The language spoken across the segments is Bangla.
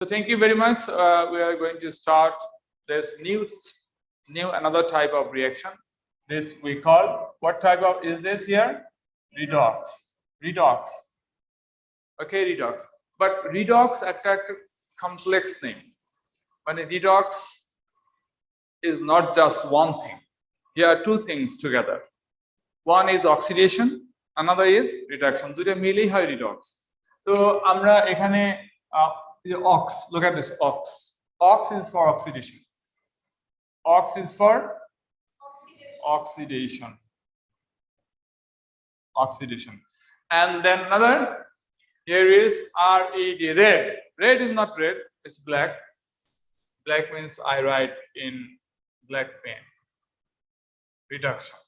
So thank you very much. We are going to start this new another type of reaction. This we call, what type of is this here? Redox. Redox. Okay, redox. But redox একটা complex thing. When a redox is not just one thing. Here are two things together. One is oxidation, another is reduction. দুটো মিলেই হয় redox. তো আমরা এখানে ox, look at this ox. Ox is for oxidation. Ox is for oxidation. Oxidation. And then another, here is red. Red. Red is not red, it's black. Black means I write in black pen. Reduction.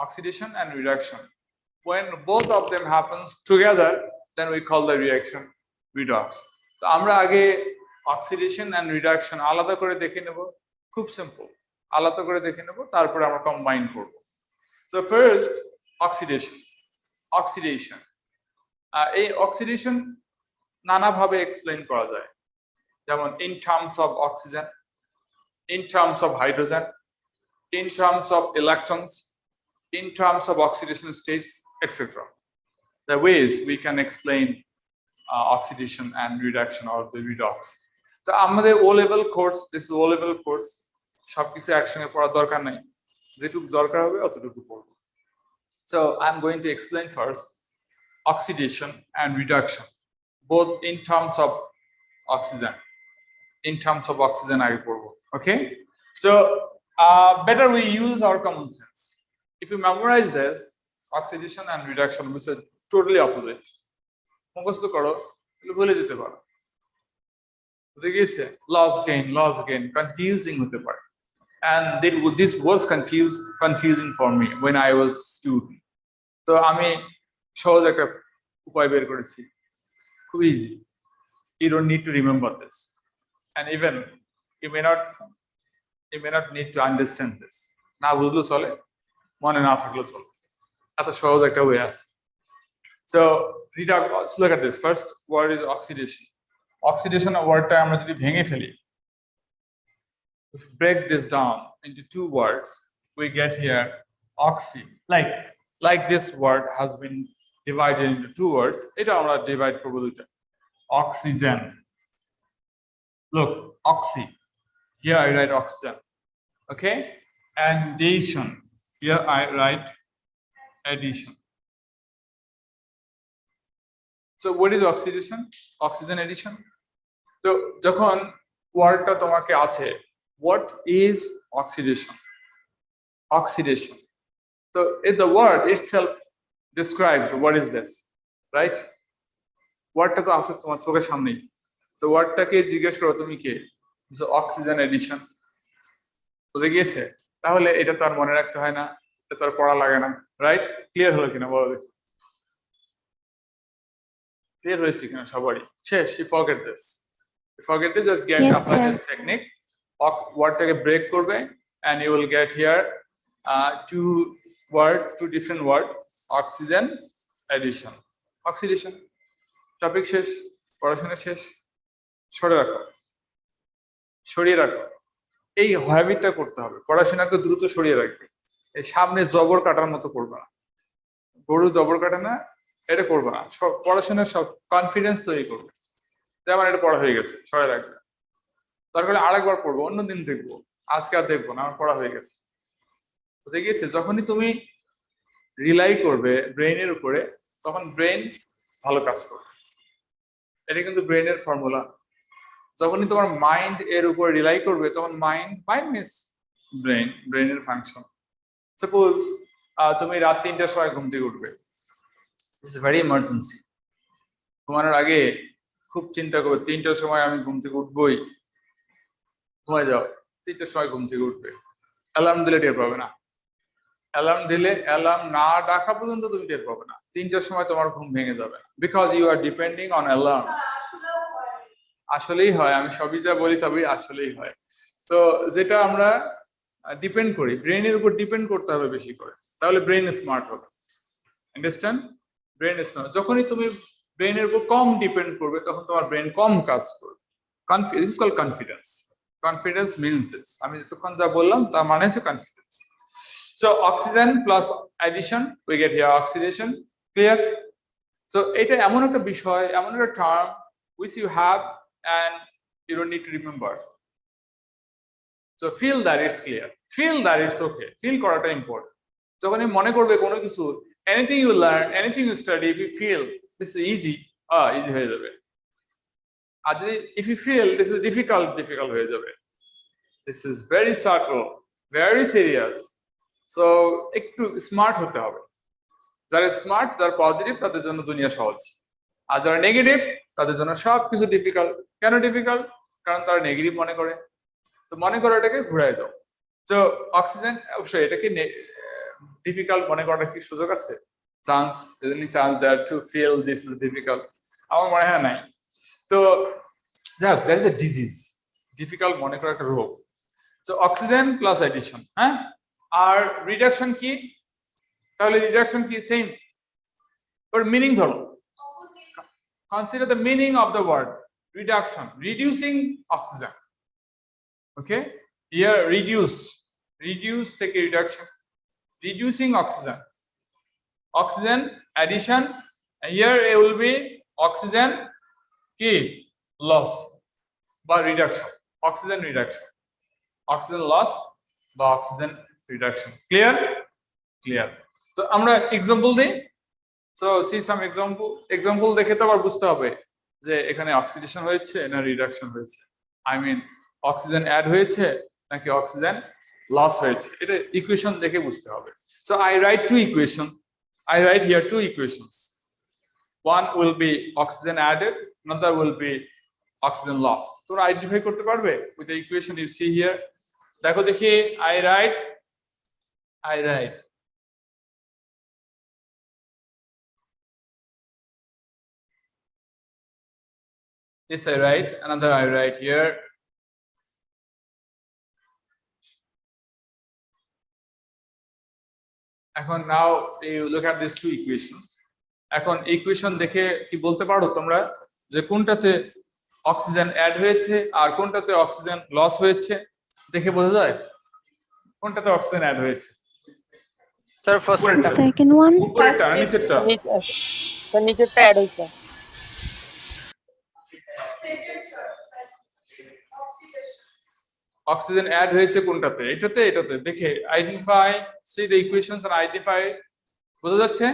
Oxidation and reduction. When both of them happens together, then we call the reaction redox. তো আমরা আগে অক্সিডেশন এন্ড রিডাকশন আলাদা করে দেখে নেব, খুব সিম্পল, আলাদা করে দেখে নেব, তারপরে আমরা কম্বাইন করব। So first oxidation. অক্সিডেশন, এই অক্সিডেশন নানাভাবে এক্সপ্লেইন করা যায়, যেমন in terms of oxygen, in terms of hydrogen, in terms of electrons, in terms of oxidation states, etc. The ways we can explain oxidation and reduction or the redox. So আমাদের O level course, this is O level course, সবকিছু একসঙ্গে পড়ার দরকার নাই, যেটুকু দরকার হবে অতটুকু পড়ব। So I'm going to explain first oxidation and reduction, both in terms of oxygen. In terms of oxygen আগে পড়ব, okay? So better we use our common sense. If you memorize this, oxidation and reduction, which is totally opposite, মুখস্থ করো, ভুলে যেতে পারো, বুঝে গিয়েছে? Loss gain, confusing হতে পারে, and this was confusing for me when I was student. তো আমি সহজ একটা উপায় বের করেছি, খুব easy. You don't need to remember this, and even you may not need to understand this. না বুঝলো চলে, মনে না থাকলে চলবে, এত সহজ একটা ওয়ে আছে। So redox, look at this. First word is oxidation. Oxidation ওয়ার্ডটা আমরা যদি ভেঙে ফেলি, if we break this down into two words, we get here oxy, like this word has been divided into two words, এটা আমরা ডিভাইড করব দুইটা, oxygen. Look, oxy, here I write oxygen, okay? And addition, here I write addition. So what is oxidation? Oxygen addition. So যখন ওয়ার্ডটা তোমাকে আছে, what is oxidation? Oxidation. So the word itself describes what is this, right? ওয়ার্ডটা তো আছে তোমার চোখের সামনেই, তো ওয়ার্ডটাকে জিজ্ঞেস করো তুমি কে, অক্সিজেন এডিশন, বুঝে গিয়েছে? তাহলে এটা তো আর মনে রাখতে হয় না, এটা তো আর পড়া লাগে না, রাইট? ক্লিয়ার হলো কিনা বলো দেখি, ক্লিয়ার হয়েছে কিনা সবারই? শেষ? You forget this, just get apply this technique. ওয়ার্ডটাকে ব্রেক করবে and you will get here two different word, oxygen addition, oxidation. Topic শেষ, পড়াশোনা শেষ, সরিয়ে রাখো। এই হ্যাবিটটা করতে হবে, পড়াশোনাকে দ্রুত সরিয়ে রাখবে। এই সামনে জবর কাটার মতো করবে না, গরু জবর কাটে না, এটা করবে না। পড়াশোনার সব কনফিডেন্স তৈরি করবে, যেমন এটা পড়া হয়ে গেছে, সরিয়ে রাখবে। দরকার হলে আরেকবার পড়বো, অন্যদিন দেখবো, আজকে আর দেখবো না, আমার পড়া হয়ে গেছে, বুঝে গিয়েছে? যখনই তুমি রিলাই করবে ব্রেইনের উপরে, তখন ব্রেইন ভালো কাজ করবে। এটা কিন্তু ব্রেইনের ফর্মুলা। যখনই তোমার মাইন্ড এর উপর রিলাই করবে, তখন মাইন্ড মিনস ব্রেইনের ফাংশন। সাপোজ তুমি রাত 3টার সময় ঘুম থেকে উঠবে, দিস ইজ ভেরি ইমার্জেন্সি। ঘুমানোর আগে খুব চিন্তা করবে, 3টার সময় আমি ঘুম থেকে উঠবই, ঘুমায় যাও, 3টার সময় ঘুম থেকে উঠবে। অ্যালার্ম দিলে টের পাবে না, অ্যালার্ম না ডাকা পর্যন্ত তুমি টের পাবে না, 3টার সময় তোমার ঘুম ভেঙে যাবে না, because you are depending on alarm. আসলেই হয়, আমি সবই যা বলি সবই আসলেই হয়। তো যেটা আমরা ডিপেন্ড করি, ব্রেইনের উপর ডিপেন্ড করতে হবে বেশি করে, তাহলে ব্রেইন স্মার্ট হবে। আন্ডারস্ট্যান্ড? Brain smart. যখনই তুমি ব্রেইনের উপর কম ডিপেন্ড করবে, তখন তোমার ব্রেইন কম কাজ করবে। This is called confidence. Confidence means this. I mean, যতক্ষণ যা বললাম তার মানে হচ্ছে confidence. So oxygen plus addition, we get here oxidation. Clear? So এটা এমন একটা বিষয়, এমন একটা term which you have and you don't need to remember. So feel that it's clear. Feel that it's okay. Feel করাটা important. যখনই মনে করবে কোনো কিছু, anything you learn, anything you study, if you feel this is easy, easy হয়ে যাবে। আর যদি if you feel this is difficult হয়ে যাবে। This is very subtle, very serious. So একটু স্মার্ট হতে হবে। যারা স্মার্ট, যারা পজিটিভ, তাদের জন্য দুনিয়া সহজ। আর যারা নেগেটিভ, তাদের জন্য সবকিছু ডিফিকাল্ট। কেন ডিফিকাল্ট? কারণ তারা নেগেটিভ মনে করে। তো মনে করাটাকে ঘুরাই দাও। তো অক্সিজেন অবশ্যই এটাকে ডিফিকাল্ট মনে করার কি সুযোগ আছে? Chance, any chance that to feel this is difficult? আমার মনে হয় নাই। তো যাক, that is a disease, difficult মনে করা একটা রোগ। সো অক্সিজেন প্লাস এডিশন, হ্যাঁ। আর রিডাকশন কি? তাহলে রিডাকশন কি? সেম, বাট মিনিং ধরো। Consider the meaning of the word reduction, reducing oxygen. Okay, here reduce take a reduction, reducing oxygen addition, and here it will be oxygen key loss by reduction, oxygen loss by oxygen reduction. Clear? So আমরা এক্সাম্পল দিই। So see some example দেখে তো আবার বুঝতে হবে যে এখানে অক্সিডেশন হয়েছে না রিডাকশন হয়েছে। I mean অক্সিজেন অ্যাড হয়েছে নাকি অক্সিজেন লস হয়েছে, এটা ইকুয়েশন দেখে বুঝতে হবে। So I write here two equations. One will be oxygen added, another will be oxygen lost. তোমরা আইডেন্টিফাই করতে পারবে with the equation you see here? দেখো দেখি, I write this, I write another, I write here. এখন now you look at these two equations. এখন ইকুয়েশন দেখে কি বলতে পারো তোমরা যে কোনটাতে অক্সিজেন অ্যাড হয়েছে আর কোনটাতে অক্সিজেন লস হয়েছে? দেখে বোঝা যায় কোনটাতে অক্সিজেন অ্যাড হয়েছে। স্যার ফার্স্ট সেকেন্ড ওয়ান, উপরেরটা না নিচেরটা? স্যার নিচেরটা অ্যাড হইছে। অক্সিজেন অ্যাড হয়েছে কোনটাতে? এটাতে দেখে identify, see the equations and identify. বোঝা যাচ্ছে?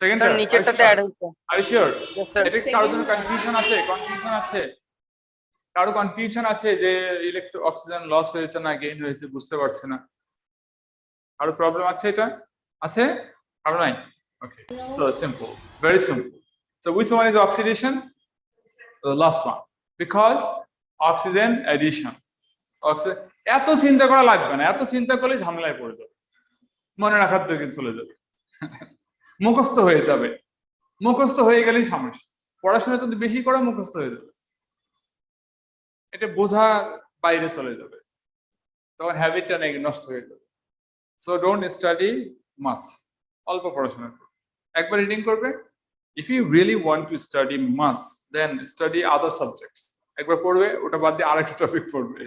সেকেন্ডটা স্যার নিচেরটাতে অ্যাড হইছে। Are you sure? Yes, sir. এটা কারোর জন্য কনফিউশন আছে? কারো কনফিউশন আছে যে অক্সিজেন লস হয়েছে না গেইন হয়েছে বুঝতে পারছে না? কারো প্রবলেম আছে? এটা আছে? কারো নাই? Okay, so simple, very simple. So which one is oxidation? The last one, because oxygen addition. এত চিন্তা করা লাগবে না, এত চিন্তা করলে ঝামেলায় পড়ে যাবে, মনে রাখার দিকে চলে যাবে, মুখস্থ হয়ে যাবে। মুখস্থ হয়ে গেলেই সমস্যা। পড়াশোনা যদি বেশি করে মুখস্থ হয়ে যাবে, এটা বোঝার বাইরে চলে যাবে, তখন হ্যাবিটটা নাকি নষ্ট হয়ে যাবে। সো ডোন্ট স্টাডি মাচ, অল্প পড়াশোনা করবে, একবার রিডিং করবে। If you really want to study much, then study other subjects. একবার পড়বে, ওটা বাদ দিয়ে আরেকটা টপিক পড়বে।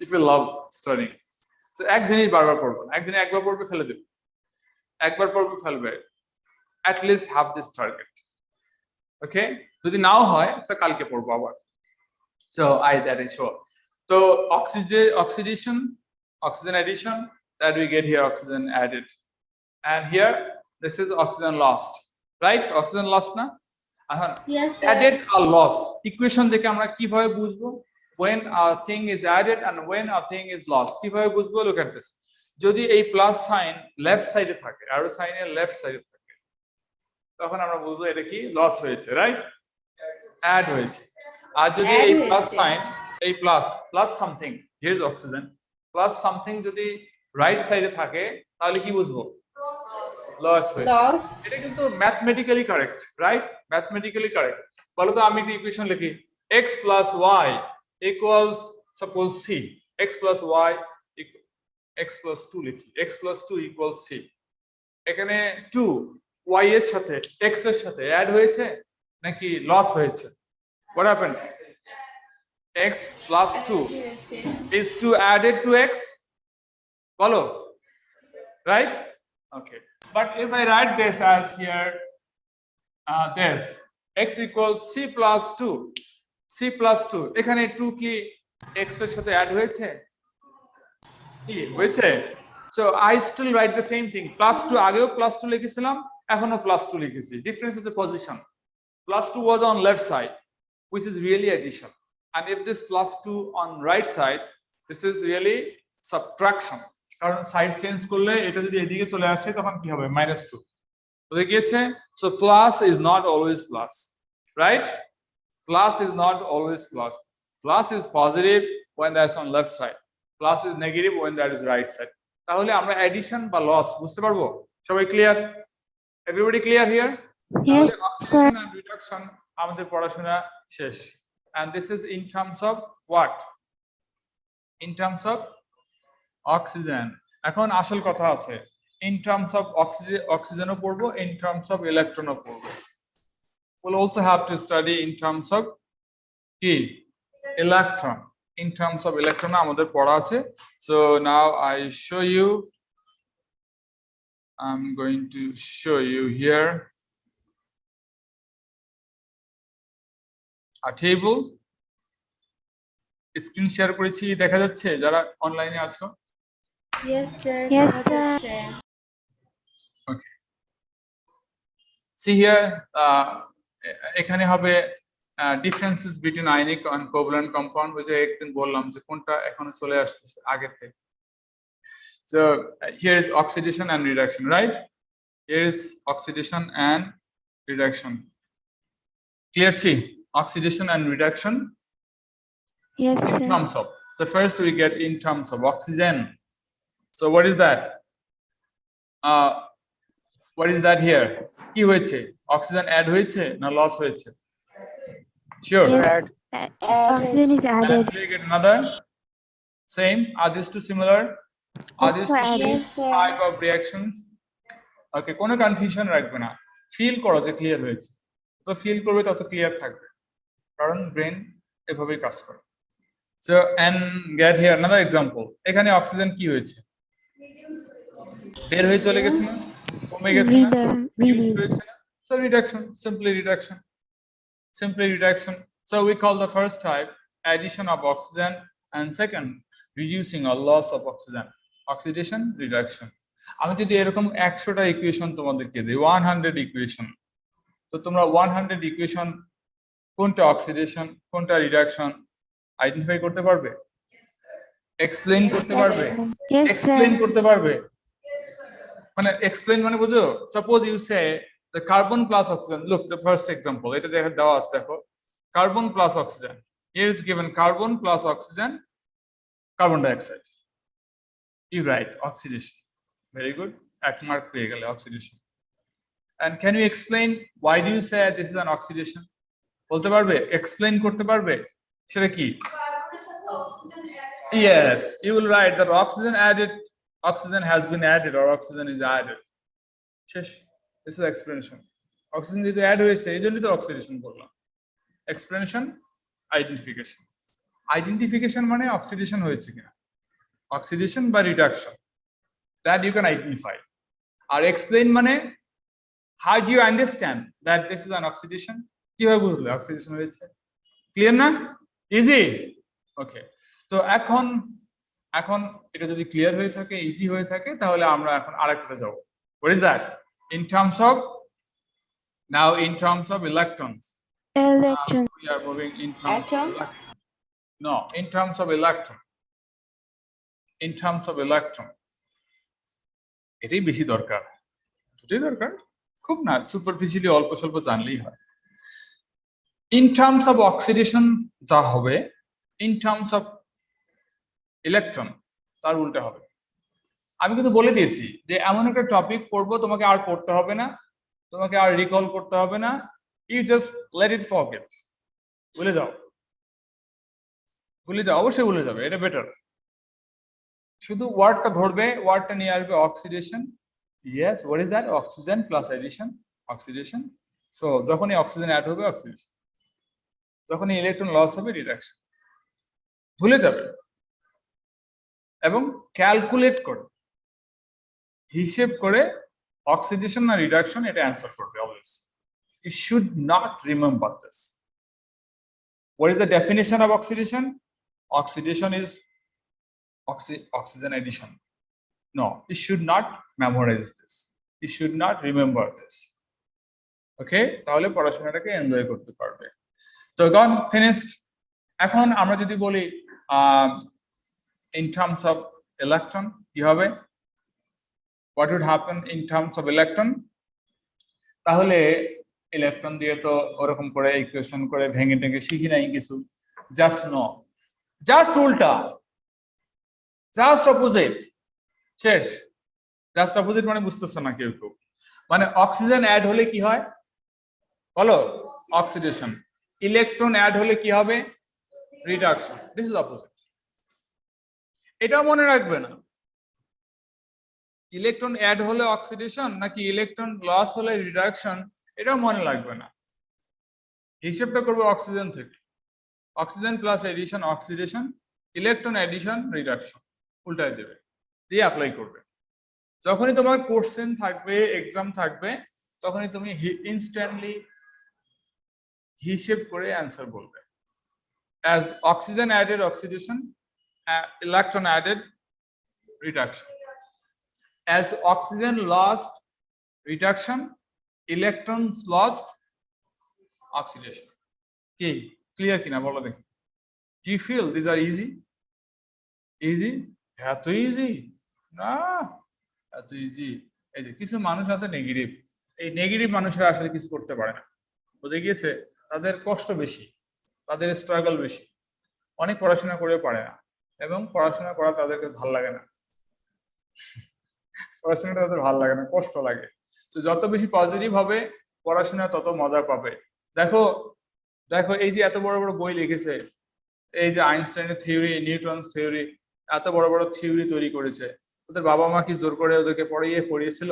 ইফ ইউ লাভ স্টাডিং, তো এক জিনিস বারবার পড়বে না, একদিনে একবার পড়বে ফেলে দেবে, একবার পড়বে ফেলবে। at least have this target. Okay, যদি নাও হয় তো কালকে পড়বো আবার। So that is sure. So oxidation, oxygen addition, that we get here oxygen added, and here this is oxygen lost, right? Oxygen lost না? এখন yes sir. added or loss equation দেখে আমরা কিভাবে বুঝবো when a thing is added and when a thing is lost? কিভাবে বুঝবো? Look at this. যদি এই প্লাস সাইন লেফট সাইডে থাকে, অ্যারো সাইনের লেফট সাইডে থাকে, তখন আমরা বুঝবো এটা কি লস হয়েছে, রাইট? অ্যাড হয়েছে। আর যদি এই প্লাস সাইন, এই plus something, here is oxygen, plus something যদি রাইট সাইডে থাকে, তাহলে কি বুঝবো? লস হয়েছে। এটা কিন্তু mathematically correct, right? Mathematically correct. বলো তো, আমি একটা ইকুয়েশন লিখি, x plus y equals suppose c, x plus y x plus 2 লিখি, x plus 2 equals c। এখানে 2 y এর সাথে x এর সাথে অ্যাড হয়েছে নাকি লস হয়েছে? What happens? x plus 2 is 2 added to x. Follow? Right? Okay. But if I write this as here, this x equals c plus 2. c plus 2. এখানে 2 কি x এর সাথে অ্যাড হয়েছে? কি হয়েছে? So I still write the same thing. Plus 2 আগেও plus 2 লিখেছিলাম, এখনো plus 2 লিখেছি. Difference is the position. Plus 2 was on left side, which is really addition. And if this plus 2 on right side, this is really subtraction. কারণ সাইড চেঞ্জ করলে এটা যদি এদিকে চলে আসে তখন কি হবে? -2. বুঝে গিয়েছে? So plus is not always plus, right? Plus is not always plus. Plus is positive when that's on left side. Plus is negative when that is right side. তাহলে আমরা addition বা loss বুঝতে পারবো? সবাই clear? Everybody clear here? Yes, তাহলে oxidation and reduction আমাদের পড়াশোনা শেষ. And this is in terms of what? In terms of oxygen. এখন আসল কথা আছে. In terms of oxygen ও পড়বো, in terms of electron ও পড়বো. We'll also have to study in terms of কি? Electron. In terms of electron আমাদের পড়া আছে. So now I show you. I'm going to show you here a table. Screen share করেছি, দেখা যাচ্ছে যারা অনলাইনে আছো? Yes, sir. Yes, দেখা sir. যাচ্ছে। Okay. See here, এখানে হবে differences between ionic and covalent compound, which I একদিন বললাম যে কোনটা এখনো চলে আসতেছে আগের থেকে। So here is oxidation and reduction, right? Here is oxidation and reduction. Clear? See, oxidation and reduction. Yes, In sir. terms of, the first we get in terms of oxygen. So what is that? What is that here? কি হয়েছে? Oxygen add হয়েছে না loss হয়েছে? Sure. Yes. Add. Oxygen is And added. we get another. Same. Are these two similar? Are these Also two added. Yes, sir. type of reactions? Okay, কোনো কনফিউশন রাখবে না। ফিল করো যে ক্লিয়ার হয়েছে। তো ফিল করবে তত ক্লিয়ার থাকবে। কারণ ব্রেন এভাবেই কাজ করে। So and get here another example. এখানে অক্সিজেন কি হয়েছে? বের হয়ে চলে গেছে না? কমে গেছে না? Used হয়েছে না? So reduction, simply reduction. Simply reduction. So we call the first type addition of oxygen and second reducing or loss of oxygen. Oxidation, reduction. আমি যদি এরকম 100টা ইকুয়েশন তোমাদেরকে দিই 100 ইকুয়েশন, তো তোমরা 100 ইকুয়েশন কোনটা অক্সিডেশন কোনটা রিডাকশন আইডেন্টিফাই করতে পারবে? এক্সপ্লেইন করতে পারবে? Yes, explain sir. করতে পারবে? মানে এক্সপ্লেইন মানে বুঝো, suppose you say the carbon plus oxygen. Look, the first example, এটা দেখা দেওয়া আছে দেখো, carbon plus oxygen. Here is given carbon plus oxygen, carbon dioxide. You write oxidation. Very good. 1 mark পেয়ে গেলে oxidation. And can you explain why do you say this is an oxidation? বলতে পারবে? এক্সপ্লেইন করতে পারবে? সেটা কি? Yes, you will write that oxygen has been added or oxygen is added. শেষ। This is explanation. Oxygen যেহেতু add হয়েছে এই জন্যই তো oxidation বললাম। Explanation, identification. Identification মানে oxidation হয়েছে কিনা? Oxidation বা reduction. That you can identify. R explain মানে how do you understand that this is an oxidation? কিভাবে বুঝলে oxidation হয়েছে? Clear না? Easy? Okay. তো এখন এটা যদি ক্লিয়ার হয়ে থাকে, ইজি হয়ে থাকে, তাহলে আমরা এখন আরেকটাতে যাব। What is that? In terms of electrons. Electron. We are moving in terms Atom? of electron. No, in terms of electron. In terms of electron. এটাই বেশি দরকার। এটাই দরকার। খুব না, সুপারফিশিয়ালি অল্প স্বল্প জানলেই হয়। In terms of oxidation যা হবে, in terms of electron তার উল্টা হবে। আমি কিন্তু বলে দিয়েছি যে এমন একটা টপিক পড়বো তোমাকে আর পড়তে হবে না, তোমাকে আর রিকল করতে হবে না, you just let it forget. ভুলে যাও, অবশ্যই ভুলে যাবে, এটা বেটার। শুধু ওয়ার্ডটা ধরবে, ওয়ার্ডটা নিয়ে আসবে oxidation. Yes, what is that? Oxygen plus addition, oxidation. So যখনই অক্সিজেন অ্যাড হবে অক্সিডেশন, যখনই ইলেকট্রন লস হবে রিডাকশন। ভুলে যাবে এবং ক্যালকুলেট করে হিসেব করে অক্সিডেশন না রিডাকশন এটা অ্যান্সার করবে always. You should not remember this. What is the definition of oxidation? Oxidation is oxygen addition. No, you should not memorize this. You should not remember this. Okay? তাহলে পড়াশোনাটাকে এনজয় করতে পারবে। তো গন ফিনিশড। এখন আমরা যদি বলি in terms of electron কি হবে? What would happen in terms of electron? তাহলে ইলেকট্রন দিয়ে তো ওরকম করে ইকুয়েশন করে ভেঙে টেঙে শিখি নাই কিছু, জাস্ট নো, জাস্ট উল্টা, জাস্ট অপোজিট, শেষ। জাস্ট অপোজিট মানে বুঝতেছ না কেউ কেউ, মানে অক্সিজেন অ্যাড হলে কি হয় বলো? অক্সিডেশন। ইলেকট্রন অ্যাড হলে কি হবে? রিডাকশন। This is opposite. এটাও মনে রাখবে না, ইলেকট্রন অ্যাড হলে অক্সিডেশন নাকি ইলেকট্রন লস হলে রিডাকশন, এটাও মনে লাগবে না। হিসেবটা করবে অক্সিজেন থেকে, oxygen plus addition oxidation, electron addition reduction, উল্টায় দেবে, দিয়ে অ্যাপ্লাই করবে। যখনই তোমার কোশ্চেন থাকবে, এক্সাম থাকবে, তখনই তুমি ইনস্ট্যান্টলি হিসেব করে অ্যান্সার বলবে। As oxygen added oxidation, electron added reduction. As oxygen lost reduction, electrons lost oxidation. কি ক্লিয়ার কিনা বলো দেখি? Do you feel these are easy? Easy? এত ইজি না, এত ইজি। এই যে কিছু মানুষ আছে নেগেটিভ, এই নেগেটিভ মানুষরা আসলে কিছু করতে পারে না, বুঝে গিয়েছে? তাদের কষ্ট বেশি, তাদের স্ট্রাগল বেশি, অনেক পড়াশোনা করে পারে না, এবং পড়াশোনা করা তাদেরকে ভাল লাগে না, পড়াশোনাটা তাদের ভাল লাগে না, কষ্ট লাগে। তো যত বেশি পজিটিভ হবে পড়াশোনা তত মজা পাবে। দেখো দেখো এই যে এত বড় বড় বই লিখেছে, এই যে আইনস্টাইনের থিওরি, নিউটনস থিওরি, এত বড় বড় থিওরি তৈরি করেছে, ওদের বাবা মা কি জোর করে ওদেরকে পড়িয়েছিল?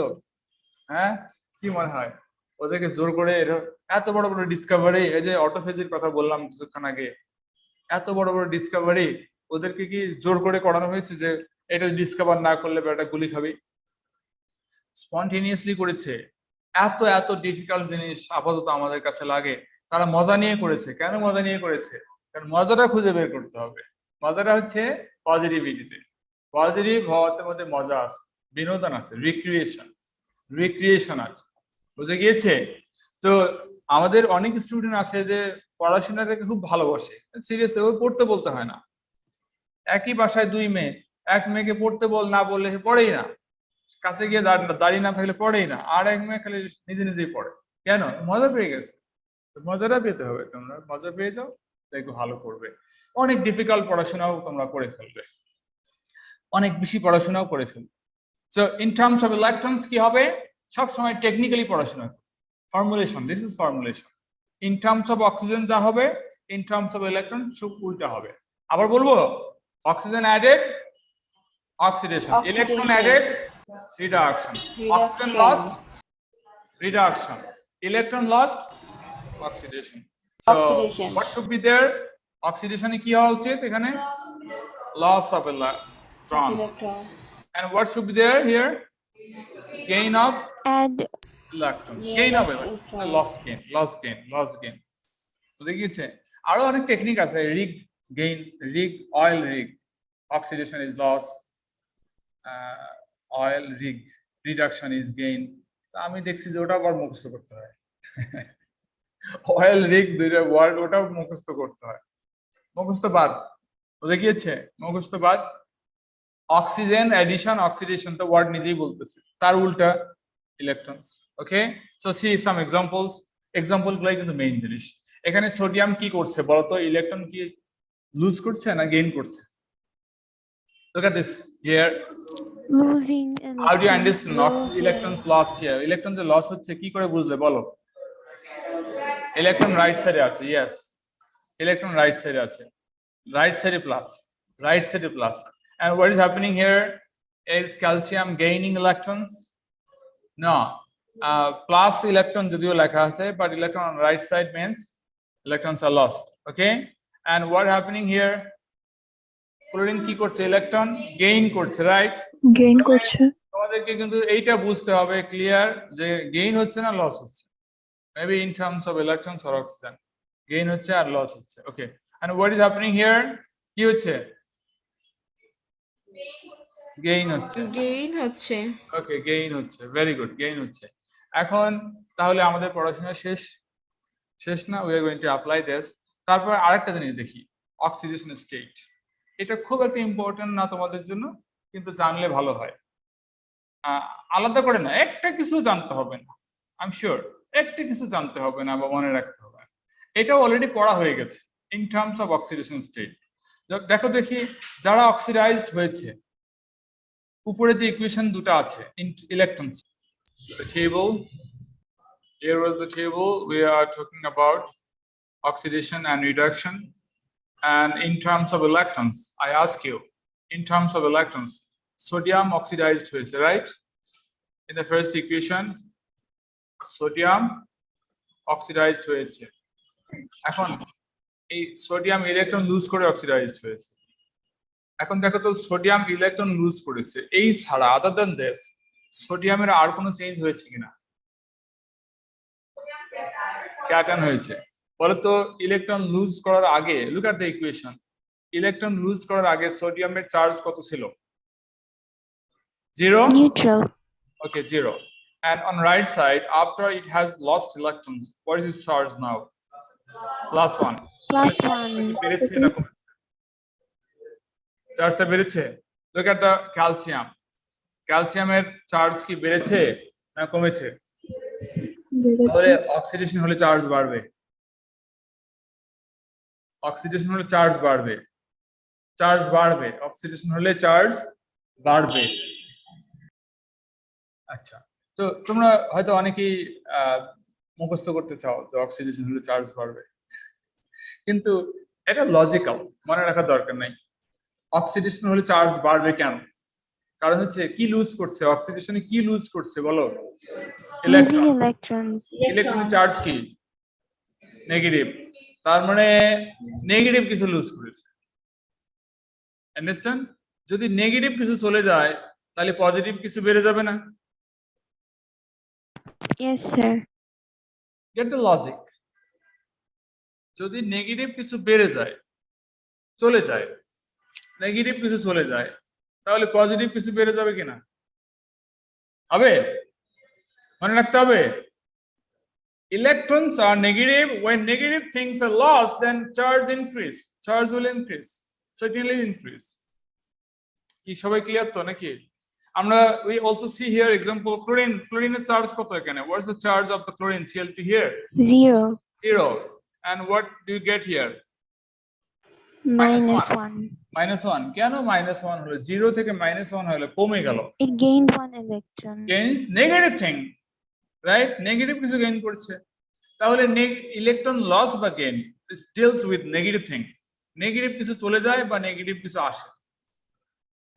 হ্যাঁ, কি মনে হয়? ওদেরকে জোর করে এত বড় বড় ডিসকভারি, এই যে অটোফেজির কথা বললাম কিছুক্ষণ আগে, এত বড় বড় ডিসকভারি ওদেরকে কি জোর করে করানো হয়েছে যে এটা ডিসকভার না করলে বেটা গুলি খাবি? স্পন্টেনিয়াসলি করেছে। এত এত ডিফিকাল্ট জিনিস আপাতত আমাদের কাছে লাগে, তারা মজা নিয়ে করেছে। কেন মজা নিয়ে করেছে? কারণ মজাটা খুঁজে বের করতে হবে। মজাটা হচ্ছে পজিটিভিটিতে, পজিটিভ হওয়ার মধ্যে মজা আছে, বিনোদন আছে, রিক্রিয়েশন আছে, বুঝে গিয়েছে? তো আমাদের অনেক স্টুডেন্ট আছে যে পড়াশোনাটাকে খুব ভালোবাসে, সিরিয়াসলি ওই পড়তে বলতে হয় না। একই বাসায় দুই মেয়ে, এক মেয়েকে পড়তে না বললে সে পড়েই না, কাছে গিয়ে দাঁড়িয়ে না থাকলে পড়েই না, আর এক মেয়ে খালি নিজে নিজেই পড়ে। কেন? মজা পেয়ে গেছে। মজাটা পেতে হবে, তোমরা মজা পেয়ে যাও, দেখো ভালো করবে। অনেক ডিফিকাল্ট পড়াশোনাও তোমরা করে ফেলবে, অনেক বেশি পড়াশোনাও করে ফেলবে। So in terms of electrons কি হবে? সবসময় টেকনিক্যালি পড়াশোনা, formulation, this is formulation. In terms of oxygen যা হবে, ইন টার্মস অফ ইলেকট্রন সব উল্টা হবে। আবার বলবো, oxygen added oxidation, electron added reduction, oxygen lost reduction, electron lost oxidation. So Oxidation. what should be there? Oxidation কি হওয়া উচিত এখানে? Loss of electron. And what should be there here? Gain of And electron. Gain of electron. So loss gain. বুঝে গিয়েছে? আরো অনেক টেকনিক আছে, oil rig, oxidation is loss, oil rig, reduction is gain. আমি দেখছি যে ওটা আবার মুখস্থ করতে হয়, অয়েল রিগ দুইটা ওয়ার্ড, ওটাও মুখস্থ করতে হয়। মুখস্থ বাদ, বুঝে গিয়েছে? মুখস্থ বাদ। অক্সিজেন এডিশন অক্সিডেশন তো ওয়ার্ড নিজেই বলতেছে, তার উল্টা electrons. Okay, so see some examples. Example গুলাই কিন্তু মেইন জিনিস। এখানে সোডিয়াম কি করছে বলতো? ইলেকট্রন কি লুজ করছে না গেইন করছে? Look at this here. losing How do you electrons. understand electrons lost here? Electron যে লস হচ্ছে কি করে বুঝলে বলো? ইলেকট্রন রাইট সাইডে আছে, ইয়েস, ইলেকট্রন রাইট সাইডে আছে, রাইট সাইডে প্লাস, রাইট সাইডে plus. And what is happening here? Is calcium gaining electrons? No, plus electron যদিও লেখা আছে, but electron on right side means electrons are lost. Okay, and what happening here? Chlorine কি করছে? ইলেকট্রন গেইন করছে, রাইট? গেইন করছে। তোমাদেরকে কিন্তু এইটা বুঝতে হবে ক্লিয়ার যে গেইন হচ্ছে না লস হচ্ছে। Maybe in terms of electrons or oxygen gain হচ্ছে আর লস হচ্ছে। Okay, and what is happening here? কি হচ্ছে? গেইন হচ্ছে। গেইন হচ্ছে। ওকে, গেইন হচ্ছে, ভেরি গুড, গেইন হচ্ছে। এখন তাহলে আমাদের পড়াশোনা শেষ? শেষ না, we are going to apply this. তারপর আরেকটা জিনিস দেখি, অক্সিডেশন স্টেট। এটা খুব একটা ইম্পর্টেন্ট না তোমাদের জন্য, কিন্তু জানলে ভালো হয়। আলাদা করে না, একটা কিছু জানতে হবে না, আই এম শিওর একটা কিছু জানতে হবে না বা মনে রাখতে হবে না। এটাও অলরেডি পড়া হয়ে গেছে in terms of oxidation state. দেখো দেখি, যারা অক্সিডাইজড হয়েছে, উপরে যে ইকুয়েশন দুটো আছে electrons, the table, here was the table, we are talking about oxidation and reduction. And in terms of electrons, I ask you, in terms of electrons, sodium oxidized হয়েছে, right? In the first equation, sodium oxidized হয়েছে। এখন এই সোডিয়াম ইলেকট্রন লুজ করে অক্সিডাইজড হয়েছে। এখন দেখো তো, সোডিয়াম ইলেকট্রন লুজ করেছে, এই ছাড়া আদার দ্যান দিস সোডিয়ামের আর কোনো চেঞ্জ হয়েছে কিনা? ক্যাটায়ন হয়েছে। বলো তো, ইলেকট্রন লুজ করার আগে, look at the equation, electron lose করার আগে সোডিয়ামের চার্জ কত ছিল? 0? Neutral. Okay, 0. And on right side, after it has lost electrons, what is its charge now? +1. +1. বেড়েছে না কমেছে? চার্জটা বেড়েছে। Look at the calcium. ক্যালসিয়ামের চার্জ কি বেড়েছে না কমেছে? তাহলে অক্সিডেশন হলে চার্জ বাড়বে। অক্সিডেশন হলে চার্জ বাড়বে, চার্জ বাড়বে, অক্সিডেশন হলে চার্জ বাড়বে। আচ্ছা, তো তোমরা হয়তো অনেকেই মুখস্থ করতে চাও যে অক্সিডেশন হলে চার্জ বাড়বে, কিন্তু এটা লজিক্যাল, মনে রাখার দরকার নাই। অক্সিডেশন হলে চার্জ বাড়বে কেন? কারণ হচ্ছে কি লুজ করছে, অক্সিডেশনে কি লুজ করছে বলো? Losing electrons. ইলেকট্রনের চার্জ কি? নেগেটিভ। তার মানে নেগেটিভ কিছু লুজ করেছে, আন্ডারস্ট্যান্ড? যদি নেগেটিভ কিছু চলে যায়, তাহলে পজিটিভ কিছু বেড়ে যাবে না? Yes, sir. Get the logic. যদি নেগেটিভ কিছু বেড়ে যায়, চলে যায়, নেগেটিভ কিছু চলে যায়, তাহলে পজিটিভ কিছু বেড়ে যাবে কিনা? হবে? মনে রাখতে হবে, electrons are negative. When negative things are lost, then charge increase. Charge will increase. Certainly increase. কি সবাই ক্লিয়ার তো নাকি? আমরা we also see here example chlorine. Chlorine এর চার্জ কত এখানে? What's the charge of the chlorine Cl2 here? 0. 0. And what do you get here? -1. -1. কেন -1 হলো? 0 থেকে -1 হলো, কমে গেল। It gained 1 electron. Gains negative thing, right? Negative কিছু gain করছে। তাহলে ইলেকট্রন লস বা gain deals with negative thing. Negative কিছু চলে যায় বা নেগেটিভ কিছু আসে,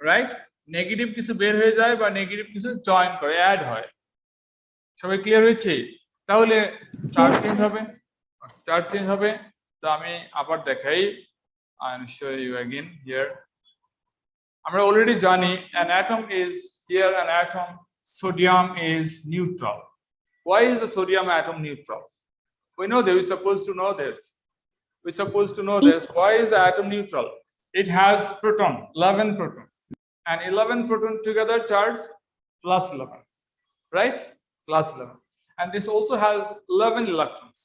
রাইট? নেগেটিভ কিছু বের হয়ে যায় বা নেগেটিভ কিছু জয়েন করে, অ্যাড হয়। সবাই ক্লিয়ার হয়েছে? তাহলে চার্জ চেঞ্জ হবে, চার্জ চেঞ্জ হবে। তো আমি আবার দেখাই, I'll show you again here. আমরা অলরেডি জানি an atom is here, an atom sodium is neutral. Why is the sodium atom neutral? We know that we're supposed to know this. We're supposed to know this. Why is the atom neutral? It has proton, 11 proton, and 11 proton together charge +11, right? +11, and this also has 11 electrons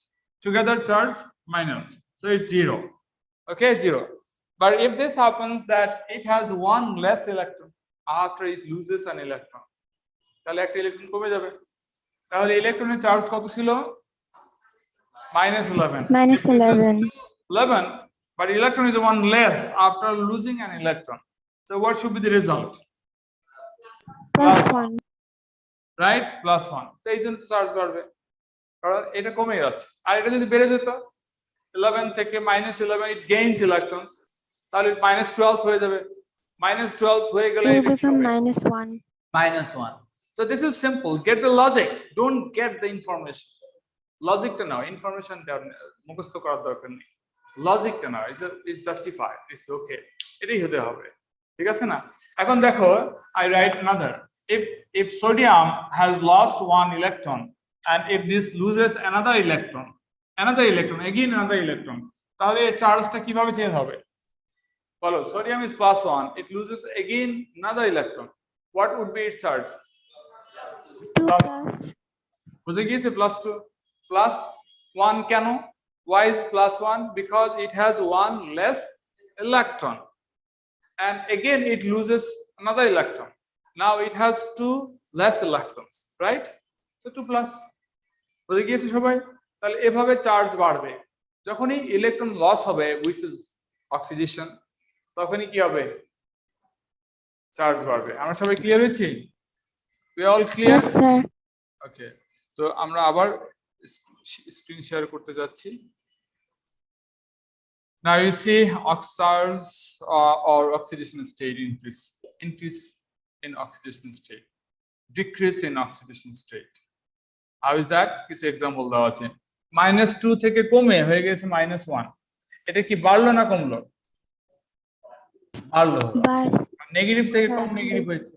together charge minus, so it's 0. Okay, 0. But if this happens that it has one less electron after it loses an electron, তাহলে একটা ইলেকট্রন কমে যাবে। তাহলে ইলেকট্রনের চার্জ কত ছিল? -11. -11. 11, but electron is one less after losing an electron. So what should be the result? +1. Right? +1. তো এই জন্য চার্জ বাড়বে, কারণ এটা কমে যাচ্ছে। আর এটা যদি বেড়ে যেত 11 থেকে -11, it gains electrons, তাহলে -12 হয়ে যাবে। -12 হয়ে গেলে It will এটা কি become হবে? -1. -1. So this is simple. Get the logic. Don't get the information. Logicটা নাও, ইনফরমেশনটা মুখস্থ করার দরকার নেই। লজিকটা নাও, it's justified. It's okay. এটাই হতে হবে, ঠিক আছে না? এখন দেখো, I write another. If sodium has lost one electron and if this loses another electron, again another electron, তাহলে এর চার্জটা কিভাবে চেঞ্জ হবে বলো? Sodium is +1, it loses again another electron. What would be its charge? 2 Plus. plus. বুঝে গিয়েছে? +2 +1 কেন? Why is +1? Because it has one less electron and again it loses another electron. Now it has two less electrons, right? So 2 plus. বুঝে গিয়েছে সবাই? তাহলে এভাবে চার্জ বাড়বে। যখনই ইলেকট্রন লস হবে, which is oxidation, তখনই কি হবে? চার্জ বাড়বে। আমরা সবাই ক্লিয়ার হয়েছি? We all clear? Yes, sir. ওকে, তো আমরা আবার স্ক্রিন শেয়ার করতে যাচ্ছি। Now you see oxides or oxidation state increase in oxidation state, decrease in oxidation state. How is that? কিছু এক্সাম্পল দেওয়া আছে। -2 থেকে কমে হয়ে গেছে -1, এটা কি বাড়লো না কমলো? বাড়লো। Bars. নেগেটিভ থেকে কম নেগেটিভ হয়েছে,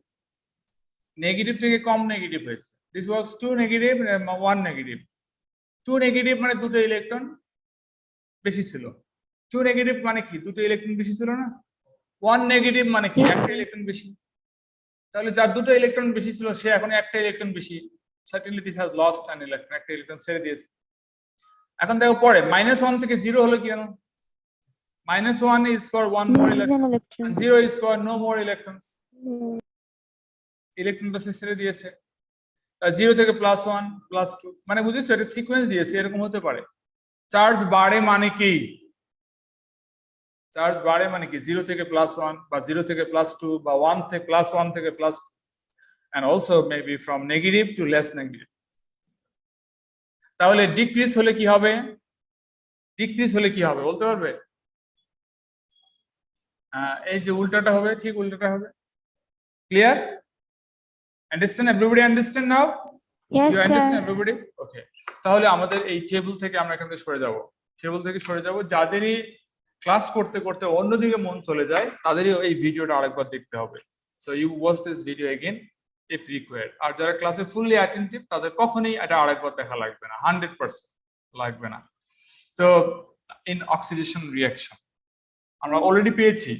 নেগেটিভ থেকে কম নেগেটিভ হয়েছে। This was 2 negative and 1 negative. 2 negative মানে দুটো ইলেকট্রন বেশি ছিল। 2 negative মানে কি? দুটো ইলেকট্রন বেশি ছিল না? 1 negative মানে কি? একটা ইলেকট্রন বেশি। তাহলে যার দুটো ইলেকট্রন বেশি ছিল সে এখন একটা ইলেকট্রন বেশি। Certainly this has lost an electron, একটা ইলেকট্রন ছেড়ে দিয়েছে। এখন দেখো পরে -1 থেকে 0 হলো কেন? -1 is for one more Loses electron an electron. and 0 is for no more electrons. Mm. ইলেকট্রনটা সে ছেড়ে দিয়েছে। 0 থেকে +1 +2 মানে বুঝেছো, এটা সিকোয়েন্স দিয়েছে, এরকম হতে পারে। চার্জ বাড়ে মানে কি? চার্জ বাড়ে মানে কি? 0 থেকে +1 বা 0 থেকে +2 বা 1 থেকে +1 থেকে +2 and also maybe from negative to less negative. তাহলে ডিক্রিজ হলে কি হবে? ডিক্রিজ হলে কি হবে বলতে পারবে? এই যে উল্টাটা হবে, ঠিক উল্টাটা হবে। Clear? Understand? Everybody understand now? Yes, You understand sir. everybody? Okay. তাহলে আমাদের এই টেবিল থেকে আমরা এখান থেকে সরে যাব। টেবিল থেকে সরে যাব। যাদেরই ক্লাস করতে করতে অন্যদিকে মন চলে যায় তাদেরই এই ভিডিওটা আরেকবার দেখতে হবে। So you watch this video again if required. আর যারা ক্লাসে ফুললি অ্যাটেনটিভ তাদের কখনোই এটা আরেকবার দেখা লাগবে না, 100% লাগবে না। তো in oxidation reaction আমরা অলরেডি পেয়েছি।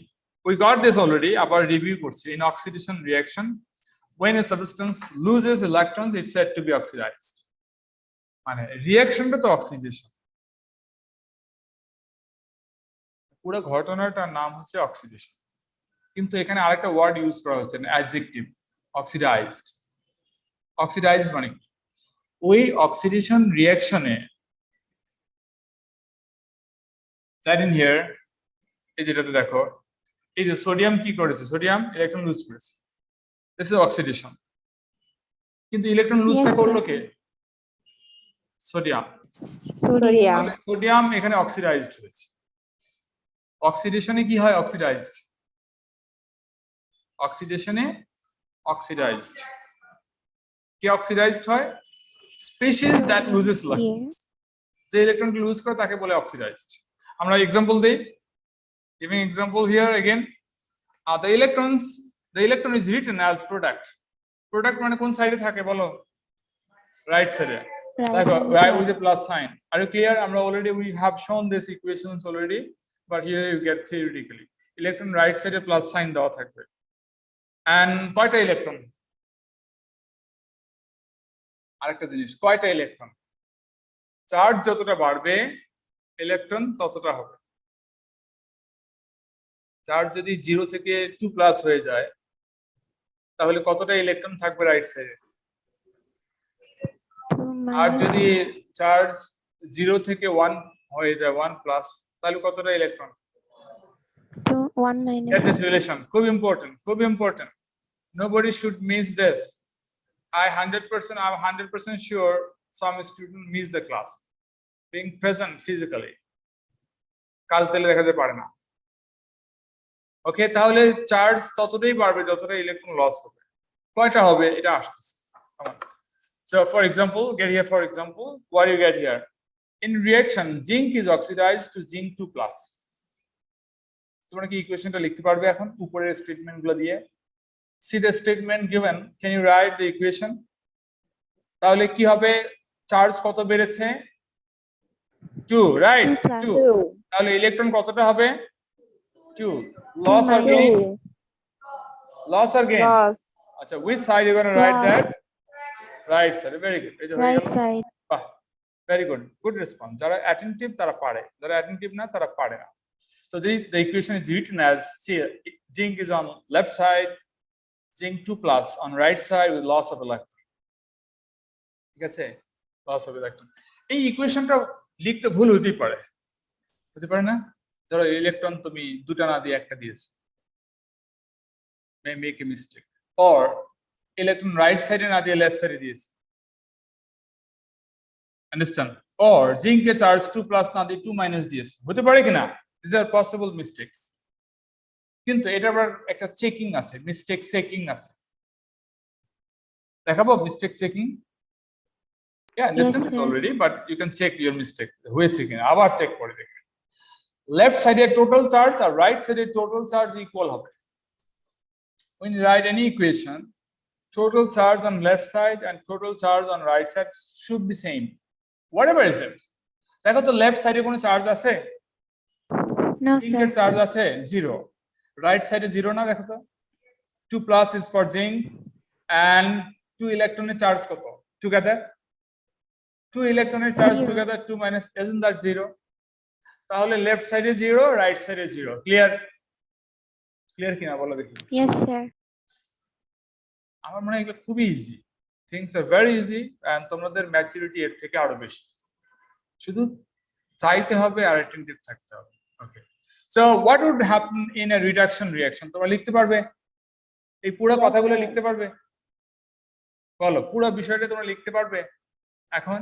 We got this already, আবার রিভিউ করছি। In oxidation reaction, when a substance loses electrons, it's said to be oxidized. মানে রিঅ্যাকশনটা তো অক্সিডেশন, পুরো ঘটনাটার নাম হচ্ছে অক্সিডেশন, কিন্তু এখানে আরেকটা ওয়ার্ড ইউজ করা হচ্ছে, অ্যাডজেক্টিভ, অক্সিডাইজড। অক্সিডাইজড মানে কি? ওই অক্সিডেশন রিঅ্যাকশনে দ্যাট ইন হিয়ার, এই যেটাতে দেখো, এই যে সোডিয়াম কি করেছে? সোডিয়াম ইলেকট্রন লুজ করেছে। This is oxidation. কিন্তু ইলেকট্রন লুজটা Yes, করলো sir. কে? সোডিয়াম। Sodium. তাহলে সোডিয়াম এখানে অক্সিডাইজড হয়েছে। অক্সিডেশনে কি হয়? অক্সিডাইজড। অক্সিডেশনে অক্সিডাইজড। কি অক্সিডাইজড হয়? Species that loses electron. Here. যে ইলেকট্রন লুজ করে তাকে বলে অক্সিডাইজড। আমরা এক্সাম্পল দেই। Giving example here again, the electron is written as product. Product মানে কোন সাইডে থাকে বলো? রাইট সাইডে। Right দেখো, hand right side. with the plus sign. Are you clear? আমরা already we have shown these equations already, but here you get theoretically. Electron right side A plus sign দেওয়া থাকবে। And কয়টা ইলেকট্রন? আরেকটা জিনিস, কয়টা ইলেকট্রন? চার্জ যতটা বাড়বে ইলেকট্রন ততটা হবে। চার্জ যদি 0 থেকে 2 প্লাস হয়ে যায় তাহলে কতটা ইলেকট্রন থাকবে রাইট সাইডে? 2 আর minus যদি চার্জ 0 থেকে 1 হয়ে যায় 1 প্লাস তাহলে কতটা electron? 2 1 minus. Get this relation, খুব ইম্পর্টেন্ট, খুব important. Nobody should miss this. I'm 100% sure some student miss the class. Being present physically, কাজ দিলে দেখাতে পারে না। ওকে, তাহলে চার্জ ততটাই বাড়বে যতটা ইলেকট্রন লস হবে। কয়টা হবে এটা আসতেছে। So for example, get here for example, what do you get here? In reaction, zinc is oxidized to zinc 2 plus. তোমরা কি ইকুয়েশনটা লিখতে পারবে এখন উপরের স্টেটমেন্ট গুলো দিয়ে? See the statement given, can you write the equation? তাহলে কি হবে, চার্জ কত বেড়েছে? 2, রাইট? 2 plus 2। তাহলে ইলেকট্রন কতটা হবে? 2। লস অর minus গেইন? Loss or gain? Loss. আচ্ছা, which side you gonna write Loss. that? Right side, very good, এই যে হয়ে right গেল। side. বাহ, ভেরি গুড, গুড রেসপন্স। যারা অ্যাটেনটিভ তারা পারে, যারা অ্যাটেনটিভ না তারা পারে না। So the equation is written as, see, zinc is on left side, zinc 2 plus on right side with loss of electron, ঠিক আছে, loss of electron। এই ইকুয়েশনটা লিখতে ভুল হতেই পারে, হতে পারে না? ধরো ইলেকট্রন তুমি দুটা না দিয়ে একটা দিয়েছো, may make a mistake, or electron right side না দিয়ে left side দিয়েছে, understand, or zinc A charge 2 plus না দিয়ে 2 minus দিয়েছে, হতে পারে কিনা? These are possible mistakes, কিন্তু এটা আবার একটা চেকিং আছে, মিস্টেক চেকিং আছে, দেখাবো mistake checking? Yeah, understand this sir. already, but you can check your mistake হয়েছে কিনা, আবার চেক করে দেখে। লেফট সাইডে টোটাল চার্জ আর রাইট সাইডে টোটাল চার্জ ইকুয়াল হবে। When you write any equation, total charge on left side and total charge on right side should be same, whatever is it। দেখো তো লেফট সাইডে কোনো চার্জ আছে? No, জিঙ্কের sir. চার্জ আছে 0, রাইট সাইডে 0 না, দেখো তো 2 plus is for zinc and 2 ইলেকট্রনের চার্জ কত together? 2 ইলেকট্রনের charge 0. together, 2 minus, isn't that 0? তাহলে লেফট সাইডে 0, রাইট সাইডে 0, ক্লিয়ার? ক্লিয়ার কিনা বলো দেখি। Yes, sir. আমার মনে হয় এগুলো খুবই easy, things are very easy, and তোমাদের ম্যাচুরিটি এর থেকে আরো বেশি, শুধু চাইতে হবে আর অ্যাটেনটিভ থাকতে হবে। Okay, so what would happen in a reduction reaction? তোমরা লিখতে পারবে এই পুরো কথাগুলো লিখতে পারবে? বলো, পুরো বিষয়টা তোমরা লিখতে পারবে এখন?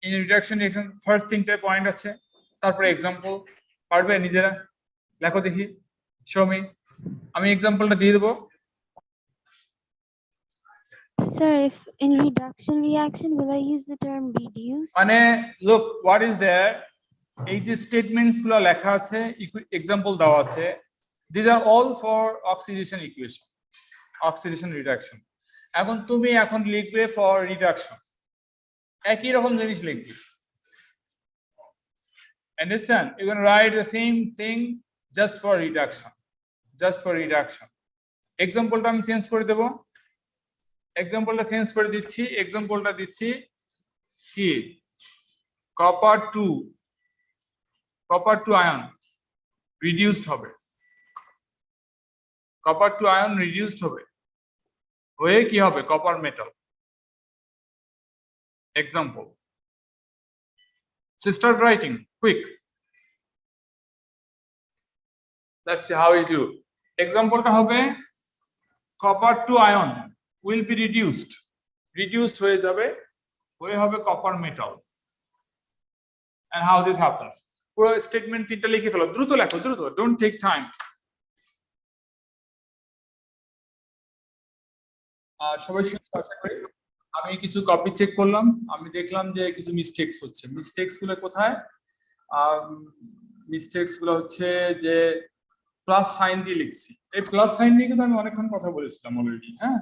ইন রিডাকশন রিঅ্যাকশন ফার্স্ট 3টে পয়েন্ট আছে, তারপরে এক্সাম্পল, পারবে নিজেরা? লেখো দেখি, শো মি। আমি এক্সাম্পলটা দিয়ে দেবো। Sir, if in reduction reaction, will I use the term reduce? মানে লুক হোয়াট ইজ देयर, এই যে স্টেটমেন্টস গুলো লেখা আছে, এক্সাম্পল দেওয়া আছে, this are all for oxidation equation, oxidation reduction. এখন তুমি এখন লিখবে ফর রিডাকশন, একই রকম জিনিস লিখবে, understand? You can write the same thing just for reduction, just for reduction. এক্সাম্পলটা আমি চেঞ্জ করে দেবো, এক্সাম্পলটা চেঞ্জ করে দিচ্ছি, এক্সাম্পলটা দিচ্ছি কি, কপার টু আয়ন রিডিউসড হবে, কপার টু আয়ন রিডিউসড হবে, হয়ে কি হবে, copper metal. Example, start writing quick, let's see how you do। এক্সাম্পলটা হবে copper two ion will be reduced হয়ে যাবে, হয়ে হবে copper metal. and how this happens, পুরো স্টেটমেন্ট 3টা লিখে ফেলো, দ্রুত লেখো, দ্রুত, don't take time। সবাই শুনতে আশা করি। আমি কিছু কপি চেক করলাম, আমি দেখলাম যে কিছু মিস্টেকস হচ্ছে। মিস্টেকস গুলো কোথায়? মিস্টেকস গুলো হচ্ছে যে প্লাস সাইন দিয়ে লিখছি, এই প্লাস সাইন নিয়ে কিন্তু আমি অনেকক্ষণ কথা বলেছিলাম অলরেডি। হ্যাঁ,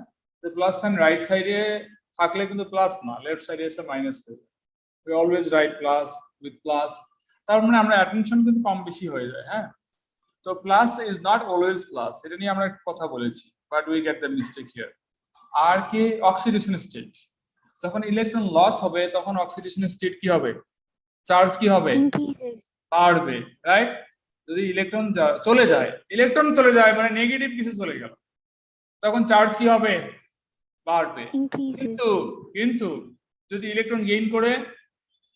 প্লাস সাইন রাইট সাইডে থাকলে কিন্তু প্লাস না, লেফট সাইডে এসে মাইনাস হয়ে যায়। we always write plus with plus, তার মানে আমরা অ্যাটেনশন কিন্তু কম বেশি হয়ে যায়। হ্যাঁ, তো plus is not always plus, এটা নিয়ে আমরা কথা বলেছি, but we get the mistake here. আর কি, অক্সিডেশন স্টেট, যখন ইলেকট্রন লস হবে তখন অক্সিডেশন স্টেট কি হবে, চার্জ কি হবে, Increases. বাড়বে, রাইট? যদি ইলেকট্রন চলে যায় মানে নেগেটিভ কিছু চলে গেল, তখন চার্জ কি হবে, বাড়বে। Increases. কিন্তু যদি ইলেকট্রন গেইন করে,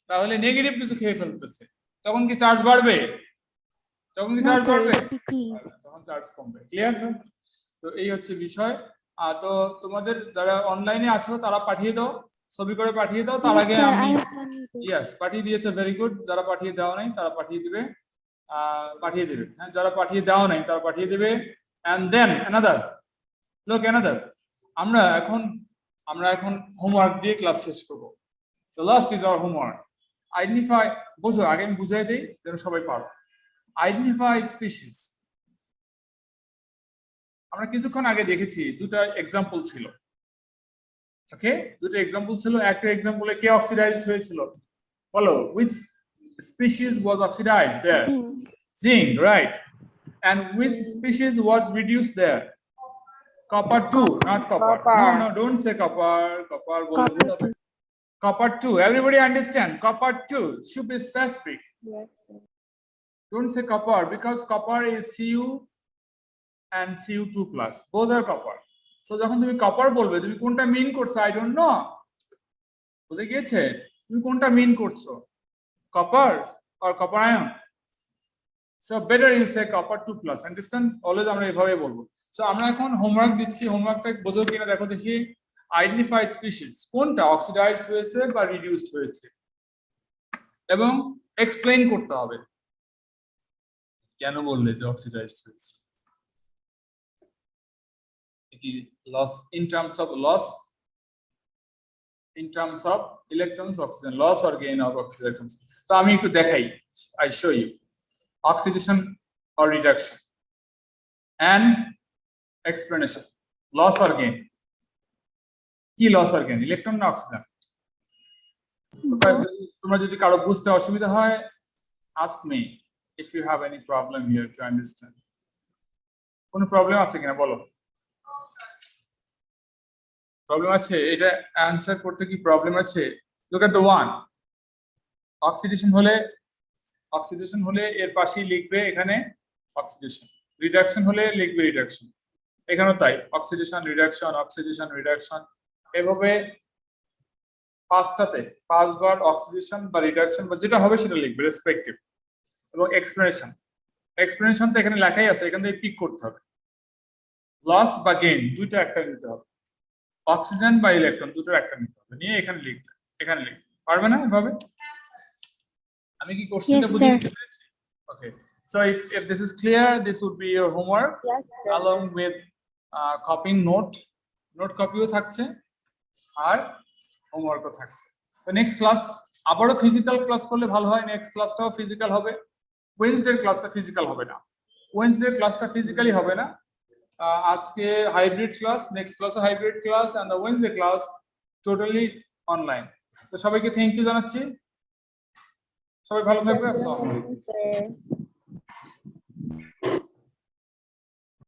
তাহলে নেগেটিভ কিছু খেয়ে ফেলতেছে, তখন কি চার্জ বাড়বে? তখন কি No, চার্জ sir, বাড়বে? it decrease. তখন চার্জ কমবে। ক্লিয়ার? তো এই হচ্ছে বিষয়। তো তোমাদের যারা অনলাইনে আছো তারা পাঠিয়ে দাও, ছবি করে পাঠিয়ে দাও, তার Yes, আগে sir, আমি, I have sent you. Yes পাঠিয়ে দিয়েছে, ভেরি গুড। যারা পাঠিয়ে দেওয়া নাই তারা পাঠিয়ে দিবে, হ্যাঁ, যারা পাঠিয়ে দেওয়া নাই তারা পাঠিয়ে দেবে। And then another, look another, আমরা এখন হোমওয়ার্ক দিয়ে ক্লাস শেষ করব। The last is our homework. Identify, বুঝো, আগে আমি বুঝাই দিই যেন সবাই পারো। Identify species. আমরা কিছুক্ষণ আগে দেখেছি দুটো এক্সাম্পল ছিল। ওকে, দুটো এক্সাম্পল ছিল। একটা এক্সাম্পলে কে অক্সিডাইজড হয়েছিল বলো, which species was oxidized there? Zinc. Zinc, right. And which species was reduced there? Copper 2, not copper. Copper. No, don't say copper. Copper বলে Copper ভুল হবে। Copper 2. Everybody understand? Copper 2 should be specific. Yes, sir. Don't say copper because copper is Cu and Cu2 plus. Both are copper. So যখন তুমি copper বলবে তুমি কোনটা মিন করছো? I don't know. বুঝে গিয়েছে? তুমি কোনটা মিন করছো? Copper or copper ion? So better you say copper 2 plus. Understand? Always আমরা এভাবে বলবো। So আমরা এখন হোমওয়ার্ক দিচ্ছি। হোমওয়ার্কটা বোঝো কিনা দেখো দেখি। আইডেন্টিফাই স্পিসিস, কোনটা অক্সিডাইজড হয়েছে বা রিডিউসড হয়েছে, এবং এক্সপ্লেইন করতে হবে কেন বললে যে অক্সিডাইজড হয়েছে। কি loss in terms of loss, in terms of electrons oxygen, loss or gain of oxygen. তো আমি একটু দেখাই, I show you oxidation or reduction and explanation. Loss or gain, কি loss or gain, ইলেকট্রন না অক্সিজেন? তোমরা যদি কারো বুঝতে অসুবিধা হয় ask me if you have any problem here to understand. কোনো প্রবলেম আছে কিনা বলো, প্রবলেম আছে? এটা অ্যানসার করতে কি প্রবলেম আছে? look at the one, oxidation হলে এর পাশেই লিখবে এখানে অক্সিডেশন, রিডাকশন হলে লিখবে রিডাকশন, এখানেও তাই অক্সিডেশন রিডাকশন, এভাবে পাঁচটাতে পাঁচবার অক্সিডেশন বা রিডাকশন বা যেটা হবে সেটা লিখবে রেসপেক্টিভ। এবং এক্সপ্লেনেশন তো এখানে লেখাই আছে, এখান থেকে পিক করতে হবে। লস বা গেইন দুইটা একটা নিতে হবে, অক্সিজেন বা ইলেকট্রন দুটোর একটা নিতে হবে, নিয়ে এখানে লিখবে, এখানে লিখবে। পারবে না এভাবে? আমি কি কোশ্চেনটা Yes, বুঝিয়ে sir. দিতে পেরেছি? Okay, so if this is clear, this would be your homework Yes, sir. along with copying note কপিও থাকছে আর হোমওয়ার্কও থাকছে। তো নেক্সট ক্লাস আবারও ফিজিক্যাল ক্লাস করলে ভালো হয়। নেক্সট ক্লাসটাও ফিজিক্যাল হবে। ওয়েডনেসডে ক্লাসটা ফিজিক্যাল হবে না, ওয়েডনেসডে ক্লাসটা ফিজিক্যালি হবে না। আজকে হাইব্রিড ক্লাস, নেক্সট ক্লাসও hybrid class, and the Wednesday class totally online. তো সবাইকে থ্যাংক ইউ জানাচ্ছি। সবাই ভালো থাকবে। আসসালামু আলাইকুম। Yes, sir.